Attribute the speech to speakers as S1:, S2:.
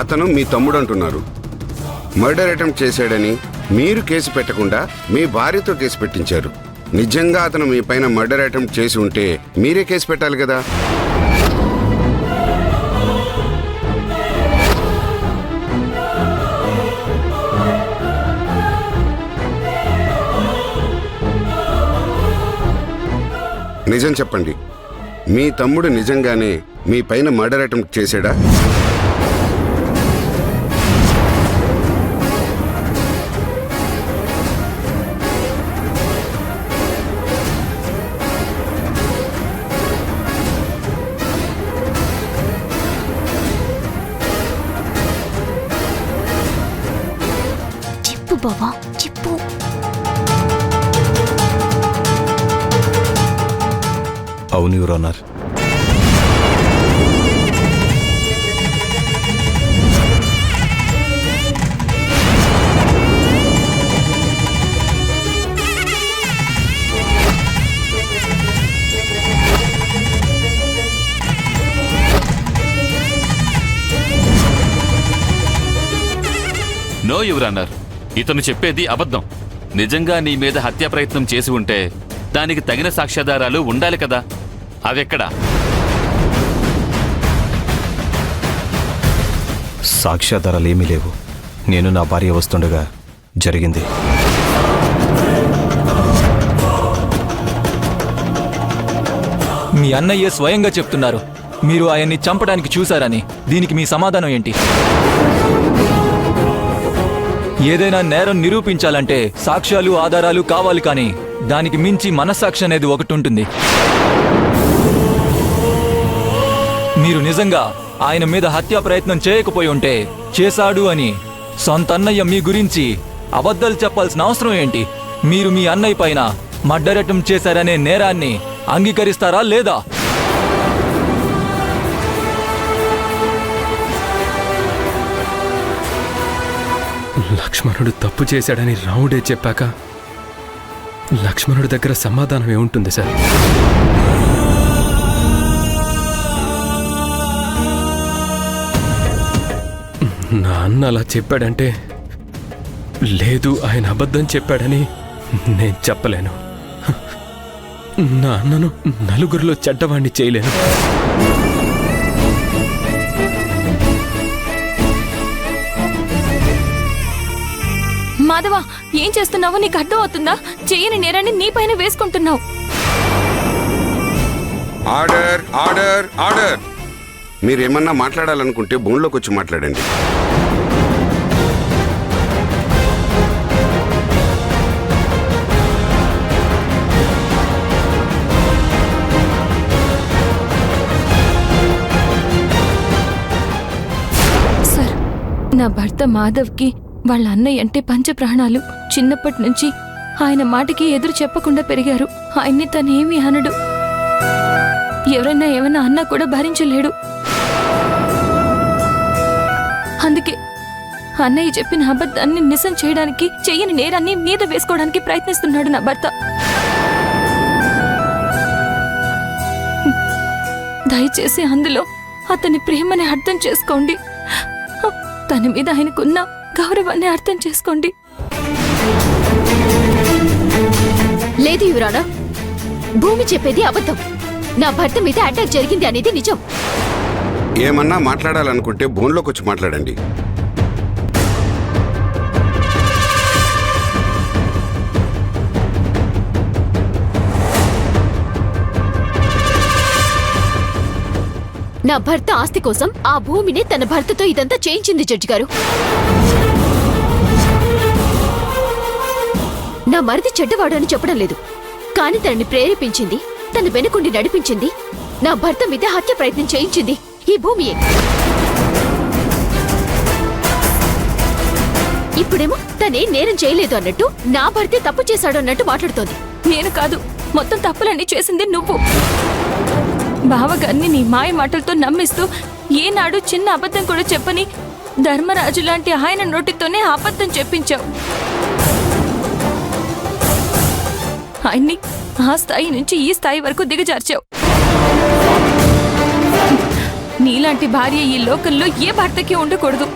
S1: అతను మీ తమ్ముడు అంటున్నారు. మర్డర్ అటెంప్ట్ చేశాడని మీరు కేసు పెట్టకుండా మీ భార్యతో కేసు పెట్టించారు. నిజంగా అతను మీ పైన మర్డర్ అటెంప్ట్ చేసి ఉంటే మీరే కేసు పెట్టాలి కదా. నిజం చెప్పండి, మీ తమ్ముడు నిజంగానే మీ పైన మర్డర్ అటెంప్ట్ చేశాడా?
S2: చెప్పు బావా, చెప్పు.
S3: అవును your honour.
S4: No your honour, ఇతను చెప్పేది అబద్ధం. నిజంగా నీ మీద హత్యా ప్రయత్నం చేసి ఉంటే దానికి తగిన సాక్ష్యాధారాలు ఉండాలి కదా. అవెక్కడా?
S3: సాక్ష్యాధారాలు ఏమీ లేవు. నేను నా భార్య వస్తుండగా జరిగింది.
S5: మీ అన్నయ్య స్వయంగా చెప్తున్నారు మీరు ఆయన్ని చంపడానికి చూశారని. దీనికి మీ సమాధానం ఏంటి? ఏదైనా నేరం నిరూపించాలంటే సాక్ష్యాలు ఆధారాలు కావాలి, కానీ దానికి మించి మనస్సాక్షి అనేది ఒకటి ఉంటుంది. మీరు నిజంగా ఆయన మీద హత్యా ప్రయత్నం చేయకపోయి ఉంటే చేశాడు అని సొంత అన్నయ్య మీ గురించి అబద్ధాలు చెప్పాల్సిన అవసరం ఏంటి? మీరు మీ అన్నయ్య పైన మర్డర్ అటెంప్ట్ చేశారనే నేరాన్ని అంగీకరిస్తారా లేదా?
S6: లక్ష్మణుడు తప్పు చేశాడని రాముడే చెప్పాక లక్ష్మణుడి దగ్గర సమాధానం ఏముంటుంది సార్? నా అన్న అలా చెప్పాడంటే లేదు ఆయన అబద్ధం చెప్పాడని నేను చెప్పలేను. నా అన్నను నలుగురిలో చెడ్డవాణ్ణి చేయలేను.
S2: మాధవ, ఏం చేస్తున్నావో నీకు అర్థం అవుతుందా? చెయ్యని నేరాన్ని నీ పైన వేసుకుంటున్నావు.
S1: Order, order, order. మీరేమన్నా మాట్లాడాలనుకుంటే బోన్లోకి వచ్చి మాట్లాడండి.
S2: సార్, నా భర్త మాధవ్కి వాళ్ళ అన్నయ్య అంటే పంచప్రాణాలు. చిన్నప్పటి నుంచి ఆయన మాటకి ఎదురు చెప్పకుండా పెరిగారు. ఆయన్ని తనేమీ అనడు. ఎవరైనా ఏమైనా అన్నా కూడా భరించలేడు. అందుకే అన్నయ్య చెప్పిన అబద్ధాన్ని నిజం చేయడానికి, చెయ్యని నేరాన్ని మీద వేసుకోవడానికి ప్రయత్నిస్తున్నాడు నా భర్త. దయచేసి అందులో అతని ప్రేమని అర్థం చేసుకోండి. తన మీద ఆయనకున్న గౌరవాన్ని అర్థం చేసుకోండి.
S7: లేదు యువరానా, భూమి చెప్పేది అబద్ధం. నా భర్త మీద అటాక్ జరిగింది అనేది నిజం.
S1: ఏమన్నా మాట్లాడాలనుకుంటే బోన్లోకి వచ్చి మాట్లాడండి.
S7: నా భర్త ఆస్తి కోసం ఆ భూమిని తన భర్తతో ఇదంతా చేయించింది జడ్జి గారు. నా మరిది చెడ్డవాడు అని చెప్పడం లేదు, కానీ తనని ప్రేరేపించింది, తన వెనుకుండి నడిపించింది, నా భర్త మీద హత్య ప్రయత్నం చేయించింది ఈ భూమియే. ఇప్పుడేమో తనే నేరం చేయలేదు అన్నట్టు, నా భర్తే తప్పు చేశాడు అన్నట్టు మాట్లాడుతోంది.
S2: నేను కాదు, మొత్తం తప్పులన్నీ చేసింది నువ్వు. బావగారిని నీ మాయ మాటలతో నమ్మిస్తూ ఏనాడు చిన్న అబద్ధం కూడా చెప్పని ధర్మరాజు లాంటి ఆయన నోటితోనే అబద్ధం చెప్పించావు. ఆయన్ని ఆ స్థాయి నుంచి ఈ స్థాయి వరకు దిగజార్చావు. నీలాంటి భార్య ఈ లోకంలో ఏ భర్తకి ఉండకూడదు.